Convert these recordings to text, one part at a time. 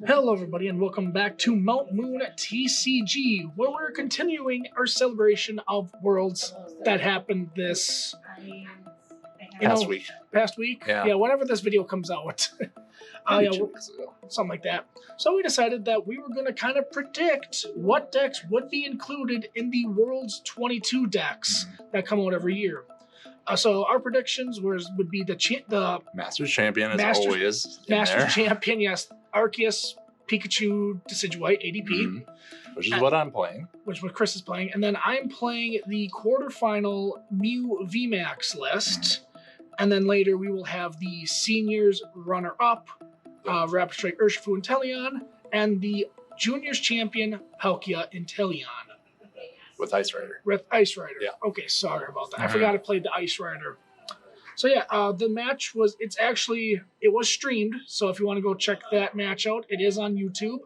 Hello everybody and welcome back to Mount Moon TCG, where we're continuing our celebration of worlds that happened this past week. Yeah, whenever this video comes out. Something like that. So we decided that we were going to kind of predict what decks would be included in the World's 22 decks that come out every year. So our predictions would be the Masters Champion as always. Masters Champion, yes. Arceus Pikachu Decidueye ADP. Which is what I'm playing. Which is what Chris is playing. And then I'm playing the quarterfinal Mew VMAX list. And then later we will have the seniors runner-up, Rapid Strike Urshifu Inteleon, and the juniors champion Palkia Inteleon. With Ice Rider. With Ice Rider. Yeah. Okay, sorry about that. I forgot I played the Ice Rider. So yeah, the match was streamed. So if you want to go check that match out, it is on YouTube.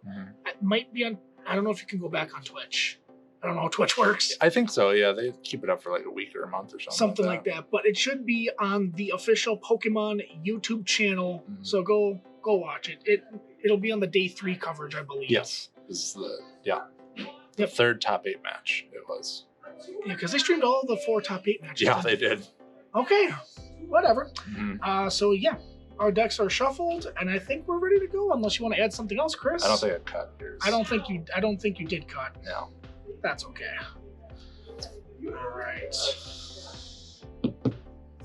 It might be on, I don't know if you can go back on Twitch. I don't know how Twitch works. I think so, yeah. They keep it up for like a week or a month or something. Something like that. But it should be on the official Pokemon YouTube channel. So go watch it. It'll be on the day 3 coverage, I believe. Yes. This is the third top 8 match it was. Yeah, because they streamed all the 4 top 8 matches. Yeah, they did. Okay. Whatever. So yeah, our decks are shuffled, and I think we're ready to go. Unless you want to add something else, Chris. I don't think I cut yours. I don't think you did cut. No. That's okay. All right.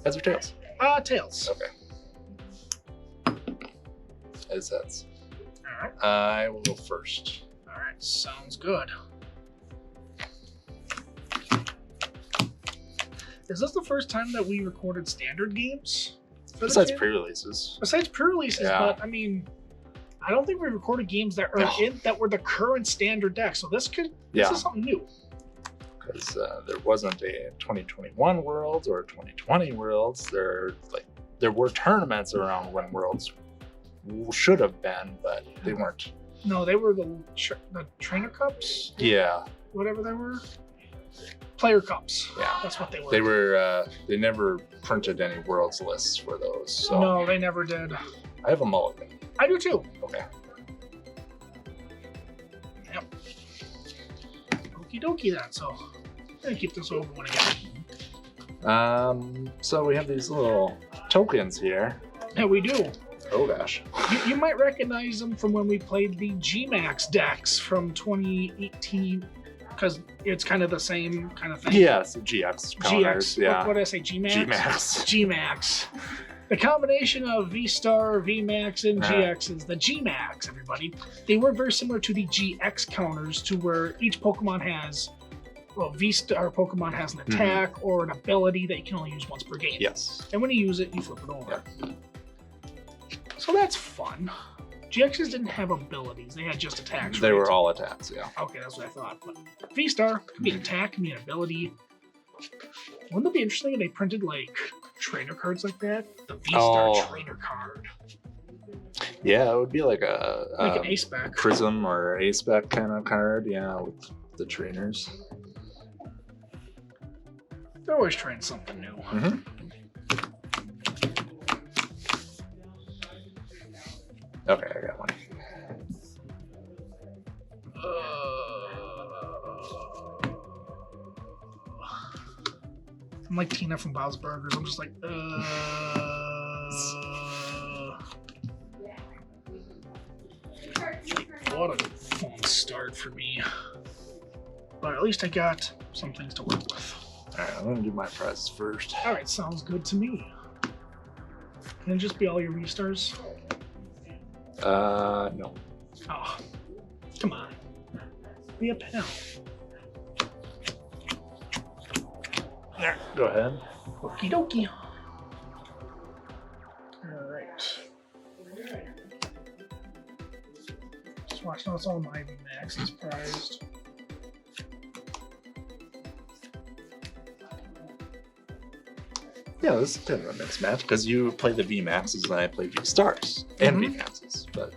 Heads or tails? Tails. Okay. Heads. All right. I will go first. All right. Sounds good. Is this the first time that we recorded standard games? Besides pre-releases. Besides pre-releases, yeah. But I mean, I don't think we recorded games that that were the current standard deck. So this is something new. Because there wasn't a 2021 Worlds or 2020 Worlds. There were tournaments around when Worlds should have been, but they weren't. No, they were the Trainer Cups. Yeah. Whatever they were. Player Cups. Yeah. That's what they were. They were, they never printed any Worlds lists for those. So. No, they never did. I have a mulligan. I do too. Okay. Yep. Okie dokie then. So, I'm going to keep this over one again. So we have these little tokens here. Yeah, we do. Oh gosh. You might recognize them from when we played the GMAX decks from 2018. Because it's kind of the same kind of thing. Yeah, it's GX counters. GX. Yeah. What did I say? GMAX? GMAX. GMAX. The combination of VSTAR, VMAX, and GX is the GMAX, everybody. They work very similar to the GX counters, to where each Pokemon has, VSTAR Pokemon has an attack or an ability that you can only use once per game. Yes. And when you use it, you flip it over. Yep. So that's fun. GXs didn't have abilities, they had just attacks. They were all attacks, yeah. Okay, that's what I thought. But V-Star could be an attack, could be an ability. Wouldn't it be interesting if they printed like trainer cards like that? The V-Star trainer card. Yeah, it would be like an A-Spec. Prism or A-Spec kind of card, yeah, with the trainers. They're always trying something new. Okay, I got one. I'm like Tina from Bob's Burgers. I'm just like, What a fun start for me. But at least I got some things to work with. Alright, I'm gonna do my prizes first. Alright, sounds good to me. Can it just be all your V-Stars? No. Oh, come on. Be a pal. There, go ahead. Okie dokie. Alright. Just watch, now it's all my VMAX is prized. Yeah, this is kind of a mixed match because you play the VMAXs and I play V-Stars and VMAXs, but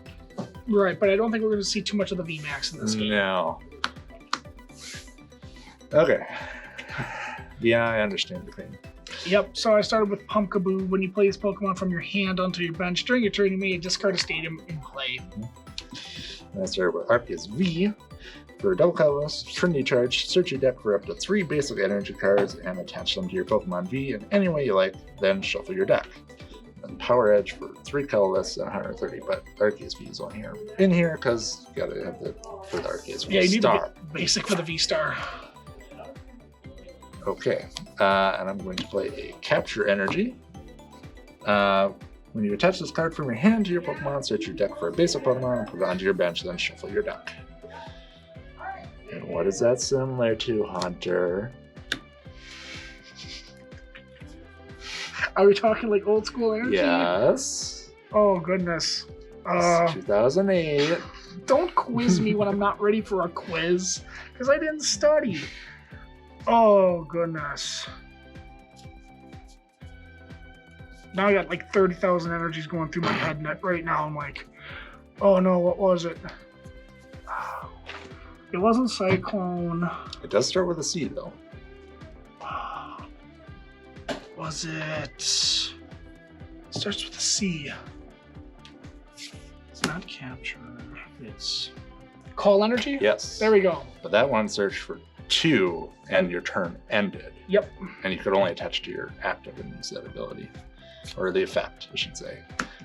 right, but I don't think we're going to see too much of the VMAX in this game. No. Okay. Yeah, I understand the thing. Yep, so I started with Pumpkaboo. When you play this Pokemon from your hand onto your bench, during your turn you may discard a stadium in play. And I started with Arceus V. For a double colorless Trinity Charge, search your deck for up to 3 basic energy cards and attach them to your Pokemon V in any way you like, then shuffle your deck. And Power Edge for 3 colorless and 130, but Arceus V is on here. In here, because you gotta have the for the Arceus VSTAR. Yeah, you need the basic for the V-Star. Okay, and I'm going to play a Capture Energy. When you attach this card from your hand to your Pokemon, search your deck for a basic Pokemon and put it onto your bench, then shuffle your deck. And what is that similar to, Hunter? Are we talking like old school energy? Yes. Oh, goodness. 2008. Don't quiz me when I'm not ready for a quiz, because I didn't study. Oh, goodness. Now I got like 30,000 energies going through my head right now. I'm like, oh no, what was it? It wasn't Cyclone. It does start with a C, though. Was it? It starts with a C. It's not Capture. It's Call Energy? Yes. There we go. But that one searched for 2, and your turn ended. Yep. And you could only attach to your active and use that ability. Or the effect, I should say.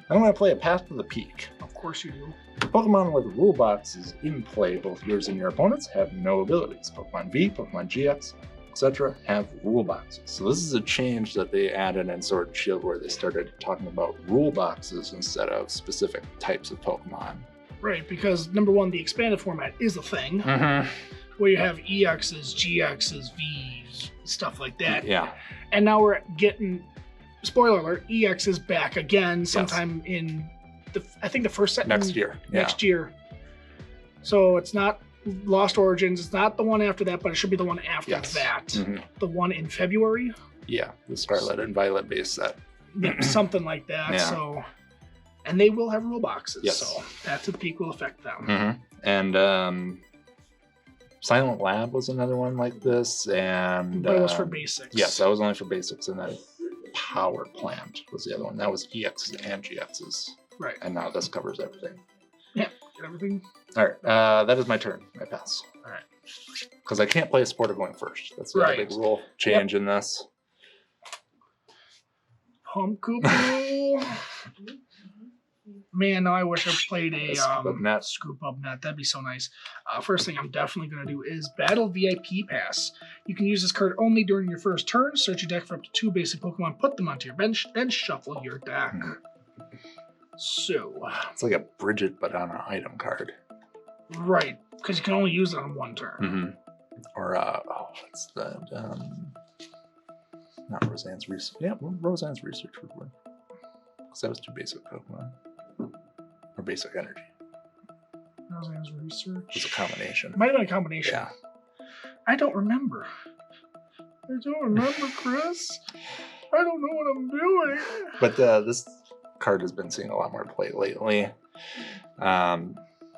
I'm going to play a Path to the Peak. Of course you do. Pokemon with rule boxes in play, both yours and your opponents, have no abilities. Pokemon V, Pokemon GX, etc. have rule boxes. So this is a change that they added in Sword and Shield, where they started talking about rule boxes instead of specific types of Pokemon. Right, because number one, the expanded format is a thing, where you have EXs, GXs, Vs, stuff like that. Yeah. And now we're getting, spoiler alert, EX is back again sometime in I think the first set next year. Next year. So it's not Lost Origins, it's not the one after that, but it should be the one after that. The one in February. Yeah, the Scarlet and Violet base set. Yeah, something like that. Yeah. So, and they will have rule boxes. Yes. So Path to the Peak will affect them. And Silent Lab was another one like this, and but it was for basics. Yes, that was only for basics, and then Power Plant was the other one. That was EXs and GXs. Right. And now this covers everything. Yeah, get everything. All right, that is my turn. I pass. All right. Because I can't play a supporter going first. That's the other big rule change in this. Pumpkaboo. Man, no, I wish I played a Scoop Up Net. That'd be so nice. First thing I'm definitely going to do is Battle VIP Pass. You can use this card only during your first turn. Search your deck for up to 2 basic Pokemon, put them onto your bench, then shuffle your deck. So it's like a Bridget, but on an item card. Right, because you can only use it on one turn. Or what's the not Roseanne's Research? Yeah, Roseanne's Research would work. Because that was 2 basic Pokemon. Or basic energy. Roseanne's Research. It's a combination. It might have been a combination. Yeah. I don't remember. Chris. I don't know what I'm doing. But this card has been seeing a lot more play lately.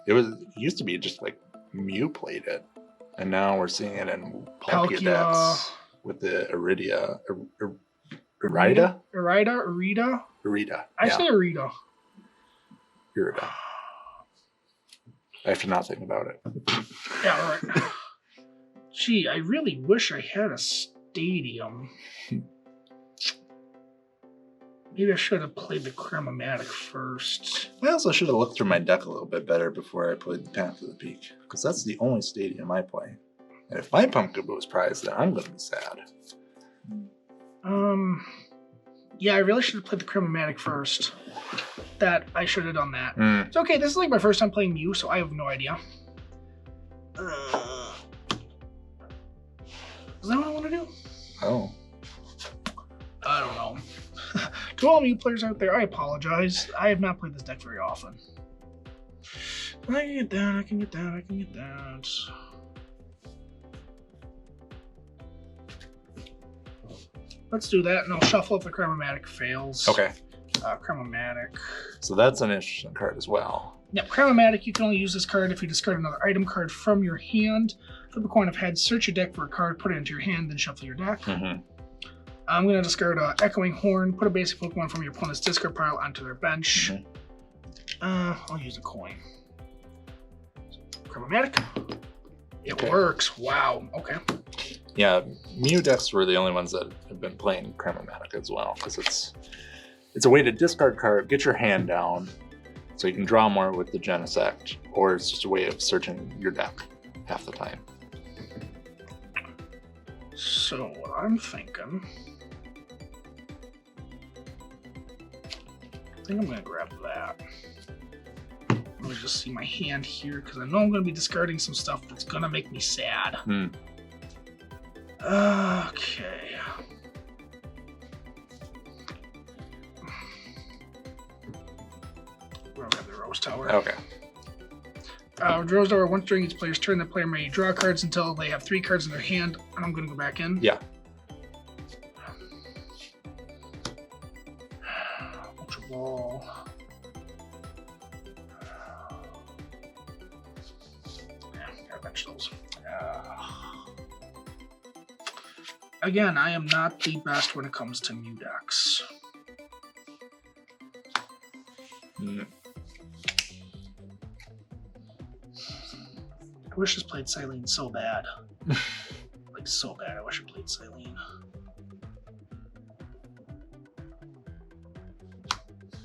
It used to be just like Mew played it, and now we're seeing it in Palkia decks with the Irida. I say Irida. Irida. I have to not think about it. Yeah, all right. Gee, I really wish I had a stadium. Maybe I should have played the Cram-o-matic first. I also should have looked through my deck a little bit better before I played the Path to the Peak, because that's the only stadium I play. And if my Pumpkaboo is prized, then I'm going to be sad. Yeah, I really should have played the Cram-o-matic first. I should have done that. It's okay, this is like my first time playing Mew, so I have no idea. Is that what I want to do? Oh. I don't know. To all Mew players out there, I apologize. I have not played this deck very often. I can get that, I can get that, I can get that. Let's do that, and I'll shuffle if the Cram-o-matic fails. Okay. Cram-o-matic. So that's an interesting card as well. Yep, Cram-o-matic, you can only use this card if you discard another item card from your hand. Flip a coin of heads, search your deck for a card, put it into your hand, then shuffle your deck. I'm going to discard Echoing Horn, put a basic Pokemon from your opponent's discard pile onto their bench. I'll use a coin. Cram-o-matic. It works. Wow. Okay. Yeah, Mew decks were the only ones that have been playing Cram-o-matic as well, because it's a way to discard card, get your hand down, so you can draw more with the Genesect, or it's just a way of searching your deck half the time. So what I'm thinking, I think I'm gonna grab that. Let me just see my hand here, because I know I'm gonna be discarding some stuff that's gonna make me sad. Okay. We'll grab the Rose Tower. Okay. Rose Tower, once during each player's turn, the player may draw cards until they have 3 cards in their hand, and I'm going to go back in. Yeah. Ultra Ball. Yeah, gotta bench those. Again, I am not the best when it comes to Mew decks. I wish this played Silene so bad. Like, so bad. I wish it played Silene.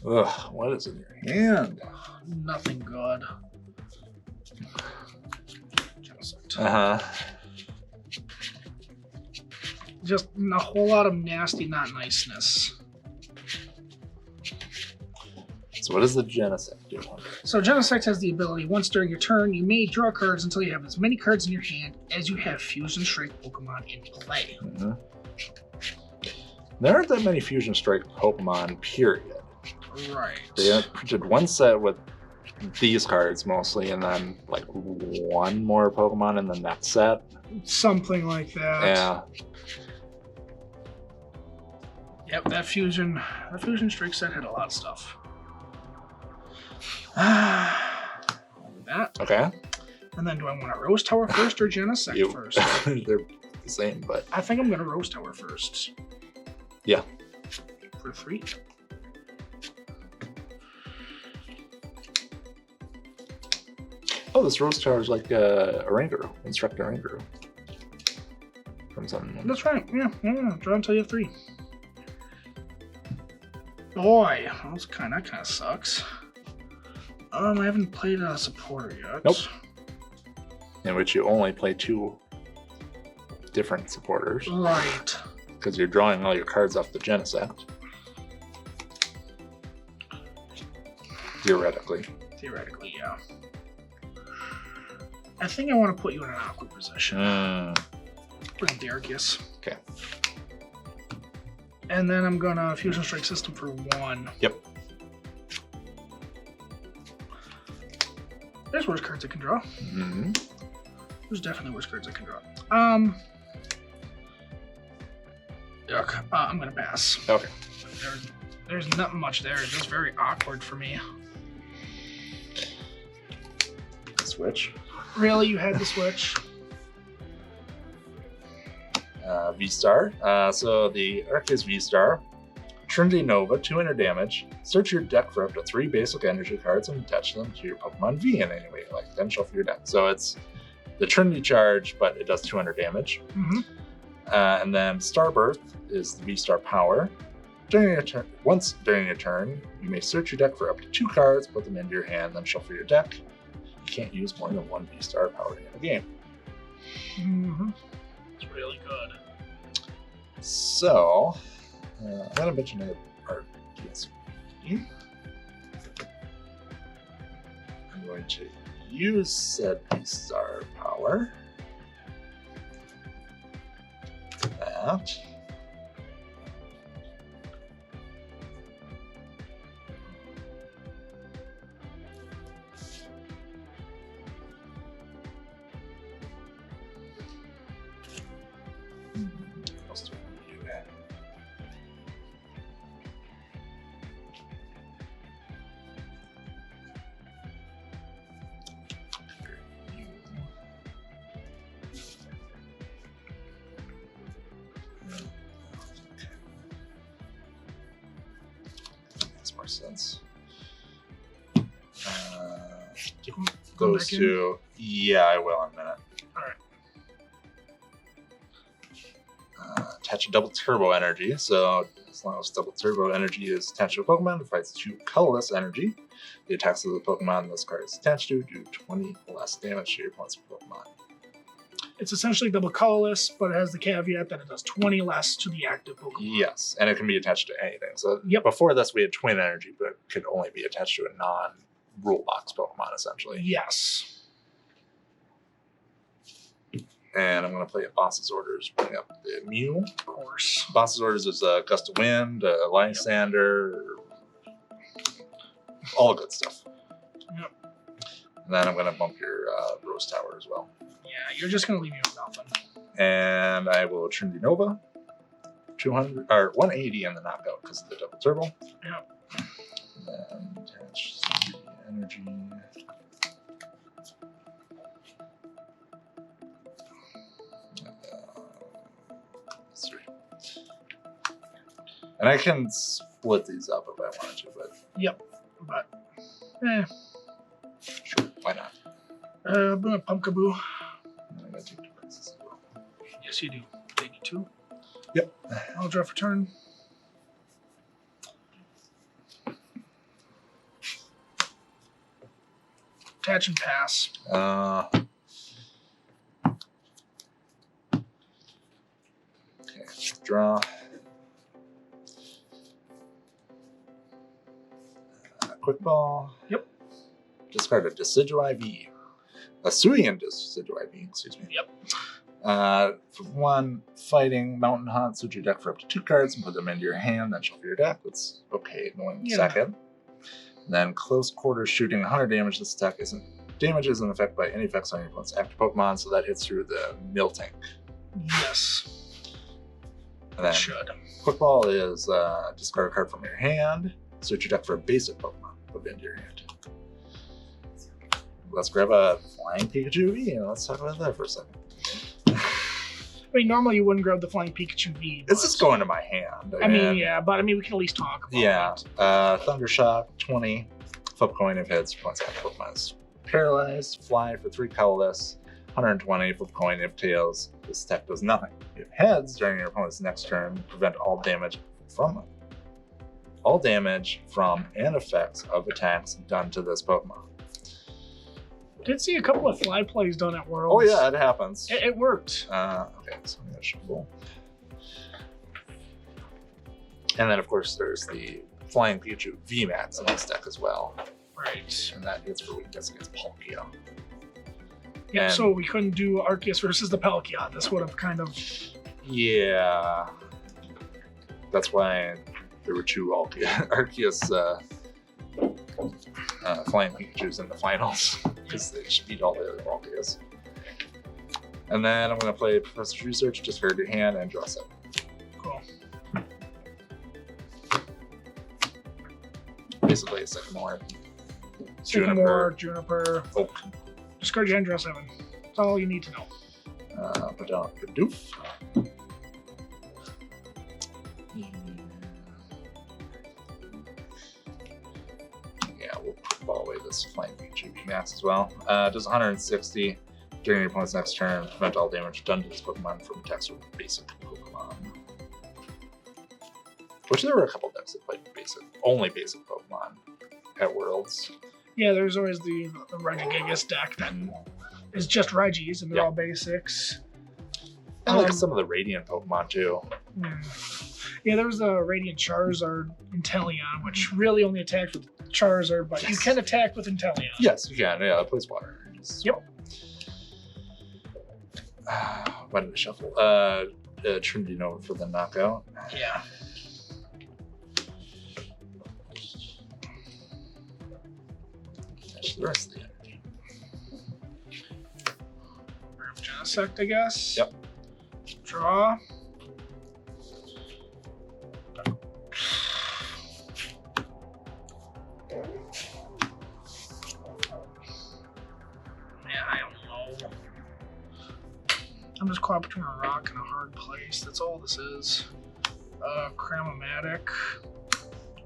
Ugh, what is in your hand? Nothing good. Genesect. Uh-huh. Just a whole lot of nasty, not niceness. So what does the Genesect do? So Genesect has the ability, once during your turn, you may draw cards until you have as many cards in your hand as you have Fusion Strike Pokemon in play. Mm-hmm. There aren't that many Fusion Strike Pokemon, period. Right. They printed one set with these cards mostly, and then like one more Pokemon in the next set. Something like that. Yeah. Yep, that Fusion Strike set had a lot of stuff. That. Okay. And then do I want a Rose Tower first or Genesect first? They're the same, but I think I'm going to Rose Tower first. Yeah. For 3. Oh, this Rose Tower is like a Oranguru, Instructor Oranguru. From something. That's right. Yeah. Draw until you have 3. Boy, that kind of sucks. I haven't played a supporter yet. Nope. In which you only play 2 different supporters. Right. Because you're drawing all your cards off the Genesect. Theoretically. Theoretically, yeah. I think I want to put you in an awkward position. Bring up the Arceus. Okay. And then I'm gonna Fusion Strike System for 1. Yep. There's worse cards I can draw. Mm-hmm. There's definitely worse cards I can draw. Yuck. I'm gonna pass. Okay. There's not much there. It's just very awkward for me. Switch. Really? You had the switch? VSTAR. So the Arceus VSTAR. Trinity Nova, 200 damage. Search your deck for up to 3 basic energy cards and attach them to your Pokemon V in any way, like then shuffle your deck. So it's the Trinity charge, but it does 200 damage. Mm-hmm. And then Starbirth is the VSTAR power. Once during your turn, you may search your deck for up to 2 cards, put them into your hand, then shuffle your deck. You can't use more than 1 VSTAR power in a game. Mm-hmm. It's really good. So, I'm going to mention Arceus V. I'm going to use said VSTAR power. That. Makes more sense. going those back in? two. Yeah, I will in a minute. All right. Attach a double turbo energy. So as long as double turbo energy is attached to a Pokemon, it fights 2 colorless energy. The attacks of the Pokemon this card is attached to do 20 less damage to your opponent's Pokemon. It's essentially double colorless, but it has the caveat that it does 20 less to the active Pokemon. Yes, and it can be attached to anything. So Yep. before this, we had twin energy, but it could only be attached to a non-rule box Pokemon, essentially. Yes. And I'm going to play a Boss's Orders, bring up the Mew. Of course. Boss's Orders is a Gust of Wind, a Lysander, all the good stuff. Yep. And then I'm going to bump your Rose Tower as well. Yeah, you're just going to leave me with nothing. And I will Trinity Nova, 200 or 180 in the knockout because of the double turbo. Yep. And then attach the energy. And I can split these up if I wanted to, but Yep. But, sure, why not? I'm going to Pumpkaboo. And I gotta take 2 prices as well. Yes, you do. Take you 2. Yep. I'll draw for turn. Attach and pass. Okay, draw. Quick ball. Yep. Discard a Decidueye V. A Suian Decidueye V, excuse me. Yep. For 1, fighting Mountain Hunt, suit your deck for up to 2 cards and put them into your hand, then shuffle your deck. That's okay, going second. And then close quarter shooting 100 damage. This attack damage isn't affected by any effects on your opponent's active Pokemon, so that hits through the Miltank. Yes. And then Should. Quick Ball is discard a card from your hand, suit your deck for a basic Pokemon, put it into your hand. Let's grab a Flying Pikachu V and let's talk about that for a second. I mean, normally you wouldn't grab the Flying Pikachu V. It's just going to my hand. I mean, yeah, but I mean, we can at least talk about it. Thundershock, 20. Flip coin if hits. Once active Pokemon is paralyzed. Fly for 3 colorless. 120. Flip coin if tails. This attack does nothing. If heads during your opponent's next turn, prevent all damage from them. All damage from and effects of attacks done to this Pokemon. Did see a couple of fly plays done at Worlds. Oh yeah, it happens. It worked. Okay, so I'm gonna shuffle. And then of course there's the Flying Pikachu VMAX in this deck as well. Right. And that hits for weakness against Palkia. Yeah, And- so we couldn't do Arceus versus the Palkia. This would have kind of... Yeah. That's why there were 2 Arceus Flying Pikachus in the finals. Because they just beat all the other Arceus. And then I'm going to play Professor's Research, discard your hand, and draw 7. Cool. Basically a Sycamore. Sycamore, Juniper. Oak. Discard your hand, draw 7. That's all you need to know. Put down a Bidoof. Yeah, we'll ball away this Flying Pikachu VMAX as well. Does 160 during your opponent's next turn. Prevent all damage done to this Pokemon from attacks with basic Pokemon. Which there were a couple decks that played only basic Pokemon at Worlds. Yeah, there's always the Regigigas deck that is just Regis, and they're all basics. And like some of the Radiant Pokemon too. Yeah, there was a Radiant Charizard Inteleon, which really only attacks with Charizard, but you can attack with Inteleon. Yes, you can. Yeah, it plays water. Yep. Why did I shuffle? Trinity Nova for the knockout. Yeah. That's the rest of the energy. Grab Genesect, I guess. Yep. Draw. Yeah, I don't know. I'm just caught between a rock and a hard place. That's all this is. Cram-o-matic.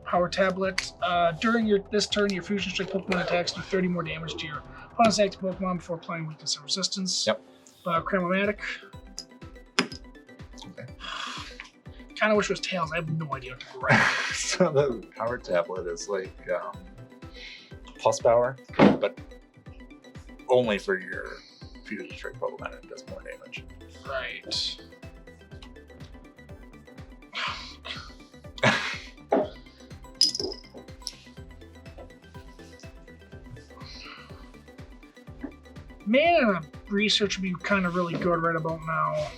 Power Tablet. During this turn, your Fusion Strike Pokemon attacks do 30 more damage to your Opponent's active Pokemon before applying weakness and resistance. Yep. Cram-o-matic. Okay. Kind of wish it was Tails. I have no idea what to do right. So the power tablet is like plus power, but only for your fusion strike Pokemon. It does more damage. Right. Man, research would be kind of really good right about now.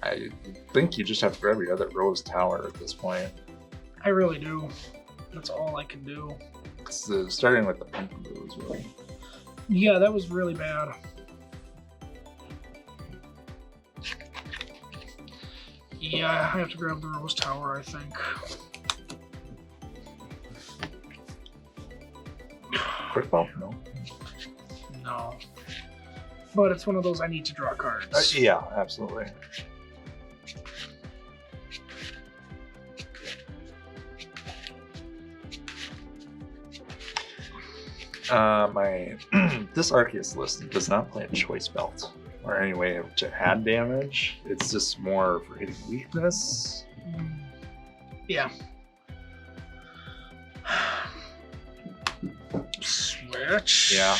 I think you just have to grab every other Rose Tower at this point. I really do. That's all I can do. Starting with the Pumpkin was really... Yeah, that was really bad. Yeah, I have to grab the Rose Tower, I think. Quick bump? No. No. But it's one of those I need to draw cards. Yeah, absolutely. This Arceus list does not play a choice belt or any way to add damage. It's just more for hitting weakness. Yeah. Switch. Yeah.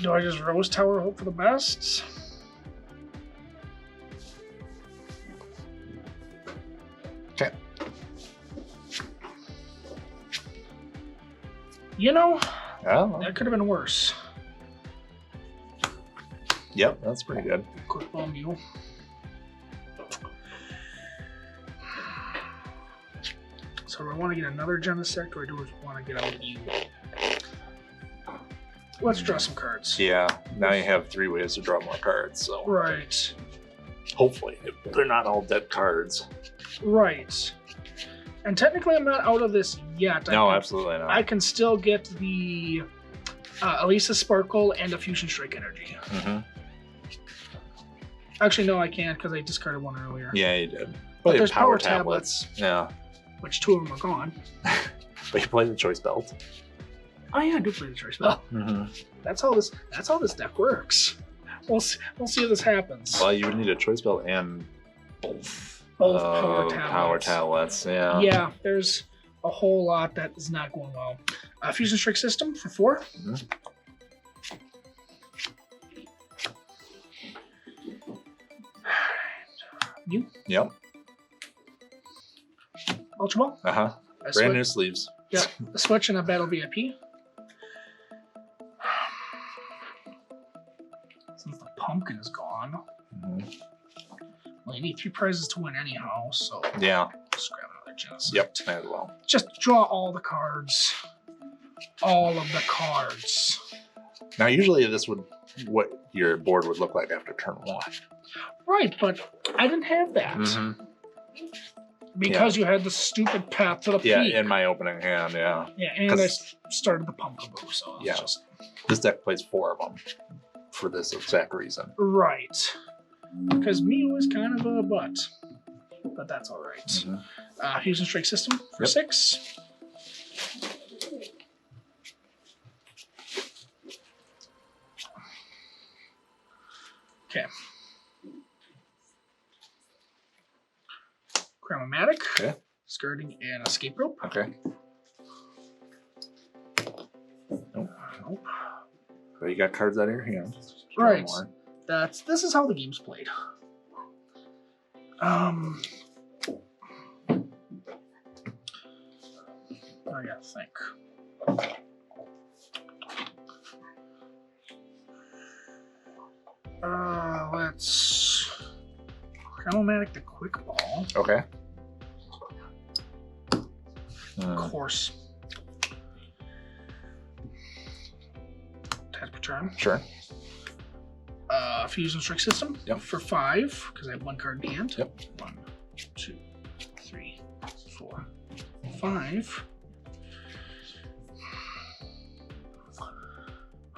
Do I just Rose Tower, hope for the best? Okay. You know, Oh, that could have been worse. yep, that's pretty good. Quick ball Mew. So do I want to get another Genesect, or do I want to get out Mew? Let's draw some cards. Yeah, now you have 3 ways to draw more cards, so Right. hopefully they're not all dead cards. Right. And technically I'm not out of this yet. No, absolutely not. I can still get the Elisa Sparkle and a Fusion Strike Energy. Mm-hmm. Actually, no, I can't because I discarded one earlier. Yeah, you did. But you there's have power tablets. Yeah, Which 2 of them are gone. but you play the choice belt. Oh yeah, I do play the choice belt. Mm-hmm. That's how this deck works. We'll see if this happens. Well, you would need a choice belt and both Power tablets. tablets. Yeah. Yeah, there's a whole lot that is not going well. Fusion Strike System for 4. Mm-hmm. You? Yep. Ultra Ball. Uh-huh. Brand new sleeves. Yep. A switch and a Battle VIP. Since the pumpkin is gone, Mm-hmm. well, you need 3 prizes to win anyhow, so Yeah. just grab another Genesect. Yep. Might as well. Just draw all the cards. All of the cards. Now, usually this would what your board would look like after turn 1. Right, but I didn't have that. Mm-hmm. Because you had the stupid path to the Yeah, peak. in my opening hand, yeah. Yeah, and I started the pumpkin boo, so it's Yeah. just This deck plays 4 of them for this exact reason. right. Because Mew is kind of a butt, but that's all right. Mm-hmm. Fusion Strike System for Yep. 6. Okay. Cram-o-matic. Okay. Skirting and Escape Rope. Okay. Nope. So you got cards out of your hand. Draw Right. more. This is how the game's played. I gotta think. Let's Cram-o-matic the Quick Ball. Okay. Of course. Tap per turn. Sure. Fusion Strike System. Yep. For 5, because I have 1 card in hand. Yep. 1, 2, 3, 4, 5.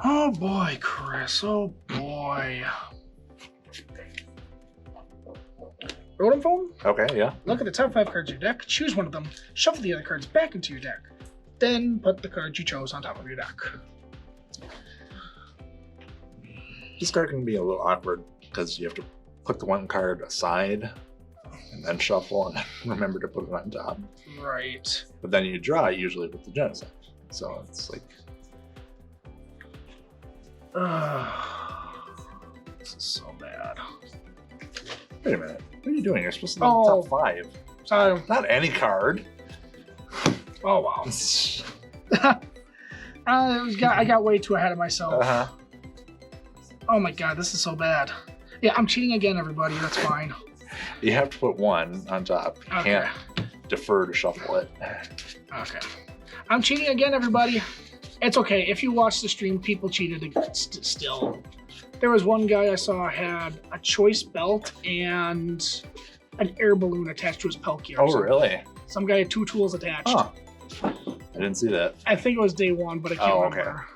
Oh boy, Chris. Oh boy. Rotom Phone? Okay, yeah. Look at the top 5 cards of your deck, choose one of them, shuffle the other cards back into your deck, then put the cards you chose on top of your deck. This card can be a little awkward because you have to put the one card aside and then shuffle and then remember to put it on top. Right. But then you draw it usually with the Genesect. So it's like... This is so bad. Wait a minute. What are you doing? You're supposed to be in the top 5. Sorry. Not any card. Oh, wow. I got way too ahead of myself. Uh-huh. Oh my god, this is so bad. Yeah, I'm cheating again, everybody. That's fine. You have to put one on top. You can't defer to shuffle it. Okay. I'm cheating again, everybody. It's okay. If you watch the stream, people cheated still. There was one guy I saw had a choice belt and an air balloon attached to his Palkia. Oh, really? Some guy had 2 tools attached. Huh. I didn't see that. I think it was day 1, but I can't remember.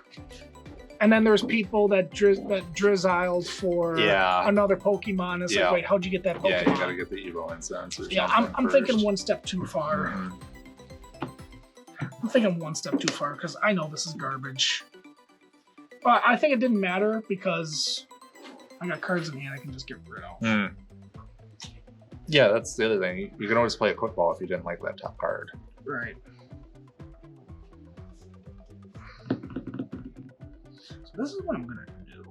And then there's people that drizziled for another Pokemon. It's like, wait, how'd you get that Pokemon? Yeah, you gotta get the Evo Incense or something. Yeah, I'm thinking one step too far. I'm thinking one step too far because I know this is garbage. But I think it didn't matter because I got cards in hand I can just get rid of. Yeah, that's the other thing. You can always play a quick ball if you didn't like that top card. Right. So this is what I'm gonna do.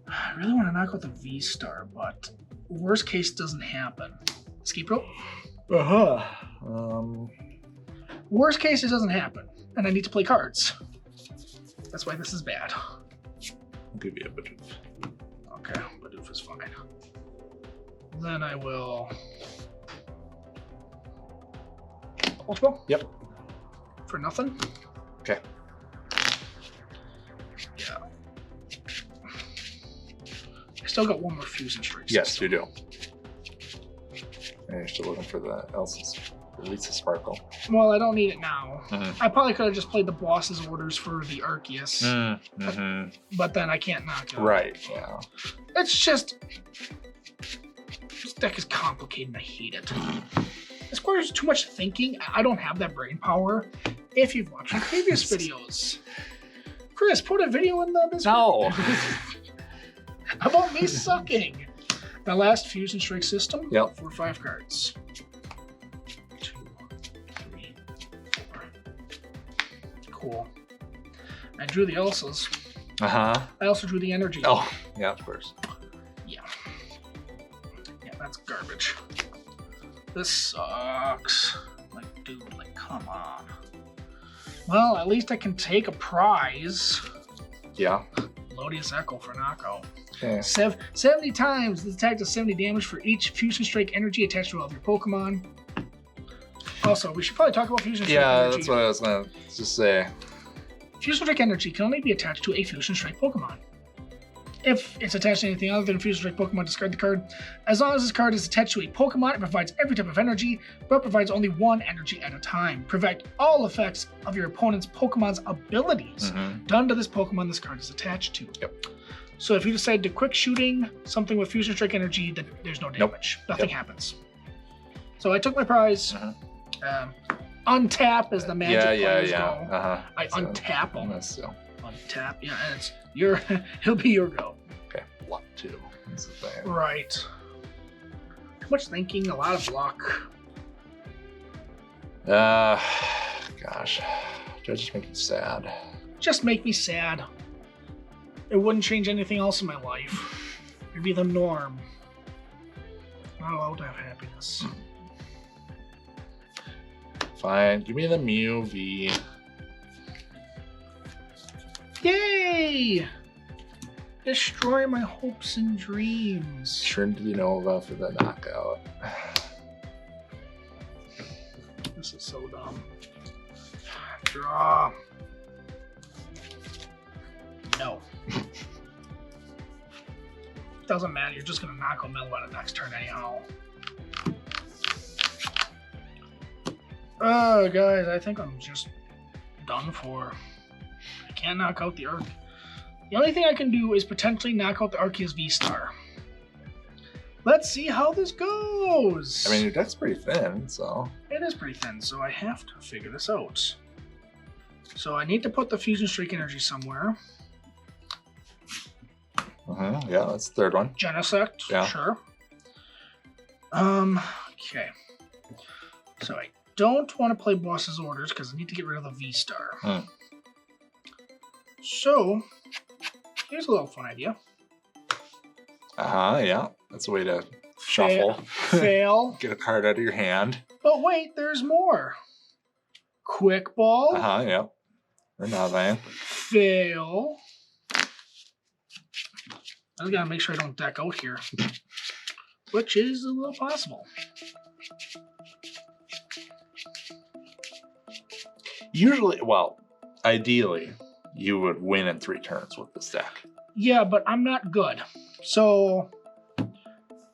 I really want to knock out the V-Star, but worst case doesn't happen. Escape rope? Worst case, it doesn't happen, and I need to play cards. That's why this is bad. I'll give you a Bidoof. Okay, Bidoof is fine. Then I will... Ultra Ball? Yep. For nothing? Okay. Yeah. I still got one more Fusion Strike. Yes, you do. And you're still looking for the Elisa Sparkle. Well, I don't need it now. I probably could have just played the boss's orders for the Arceus. But then I can't knock it out. Right, yeah. It's just... This deck is complicated and I hate it. This requires too much thinking. I don't have that brain power. If you've watched my previous videos. Chris, put a video in this No! About me sucking. My last Fusion Strike system? Yep. 4 or 5 cards. 2, 3, 4. Cool. I drew the Elsas. I also drew the energy. Oh, yeah, of course. Yeah. Yeah, that's garbage. This sucks. Like, dude, like, come on. Well, at least I can take a prize. Yeah. Lodius Echo for knockout. Okay. 70 times. This attack does 70 damage for each Fusion Strike energy attached to all of your Pokemon. Also, we should probably talk about Fusion Strike energy. Yeah, that's what I was going to just say. Fusion Strike energy can only be attached to a Fusion Strike Pokemon. If it's attached to anything other than Fusion Strike Pokemon, discard the card. As long as this card is attached to a Pokemon, it provides every type of energy, but provides only one energy at a time. Prevent all effects of your opponent's Pokemon's abilities done to this Pokemon this card is attached to. Yep. So if you decide to quick shooting something with Fusion Strike energy, then there's no damage. Nothing happens. So I took my prize. Untap as the magic players go. I untap them. Untap, yeah, and it's he'll be your go. Okay, luck too. That's the thing. Right. Too much thinking, a lot of luck. Gosh, that just make me sad. Just make me sad. It wouldn't change anything else in my life. It'd be the norm. Not allowed to have happiness. Fine, give me the Mew V. Yay! Destroy my hopes and dreams. Trinity Nova for the knockout. This is so dumb. Draw. No. Doesn't matter, you're just gonna knock Mel out of next turn anyhow. Guys, I think I'm just done for. I can't knock out the Earth. The only thing I can do is potentially knock out the Arceus VSTAR. Let's see how this goes. I mean, your deck's pretty thin, so. It is pretty thin, so I have to figure this out. So I need to put the Fusion Streak Energy somewhere. Yeah, that's the third one. Genesect, yeah. Sure. Okay. So I don't want to play Boss's Orders because I need to get rid of the VSTAR. So here's a little fun idea. Yeah. That's a way to shuffle. Fail. Get a card out of your hand. But wait, there's more. Quick Ball. Yeah. Or nothing. Fail. I gotta make sure I don't deck out here. Which is a little possible. Usually, well, ideally, you would win in 3 turns with this deck. Yeah, but I'm not good. So,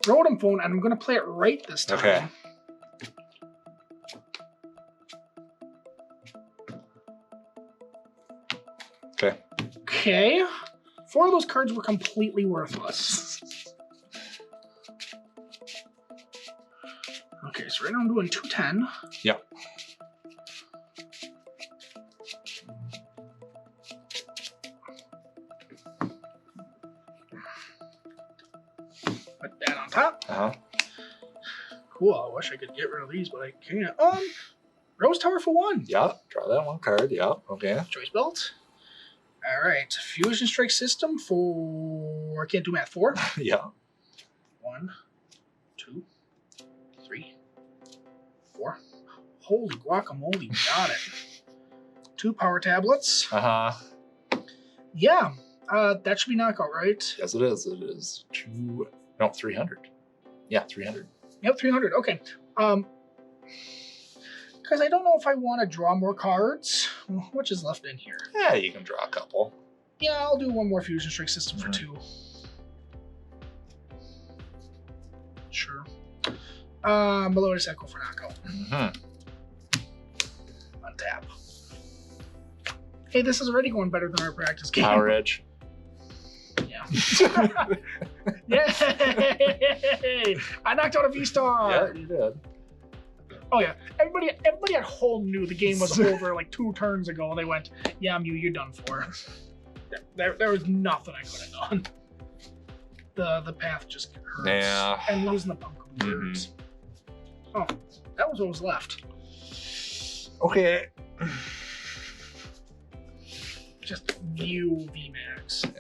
Rotom Phone, and I'm going to play it right this time. Okay. Okay. Okay. 4 of those cards were completely worthless. Okay, so right now I'm doing 210. Yep. Put that on top. Cool. I wish I could get rid of these, but I can't. Rose Tower for 1. Yeah. Draw that 1 card. Yeah. Okay. Choice Belt. All right. Fusion Strike System for. I can't do math. 4. Yeah. 1, 2, 3, 4. Holy guacamole! Got it. 2 power tablets. Yeah. That should be knockout, right? Yes, it is. It is 300. Yeah, 300. Yep, 300. Okay. Because I don't know if I want to draw more cards. Which is left in here? Yeah, you can draw a couple. Yeah, I'll do 1 more Fusion Strike System for 2. Sure. Melodious Echo for knockout. Untap. Hey, this is already going better than our practice game. Power Edge. Yeah. Yay! I knocked out a V-Star. Yeah, you did. Oh yeah, everybody at home knew the game was over like 2 turns ago. They went, "Yeah, Mew, you're done for." There was nothing I could have done. The path just hurts. Yeah. And losing the pumpkin hurts. Oh, that was what was left. Okay. Just Mew VMAX.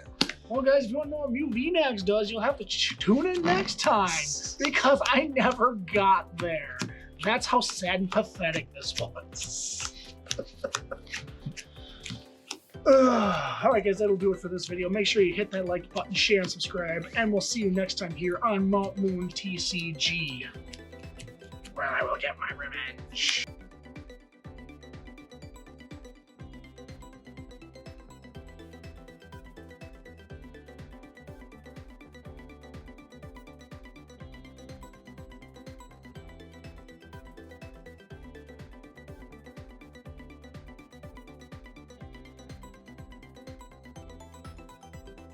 Well, guys, if you want to know what Mew VMAX does, you'll have to tune in next time because I never got there. That's how sad and pathetic this was. All right, guys, that'll do it for this video. Make sure you hit that like button, share, and subscribe, and we'll see you next time here on Mount Moon TCG, where I will get my revenge.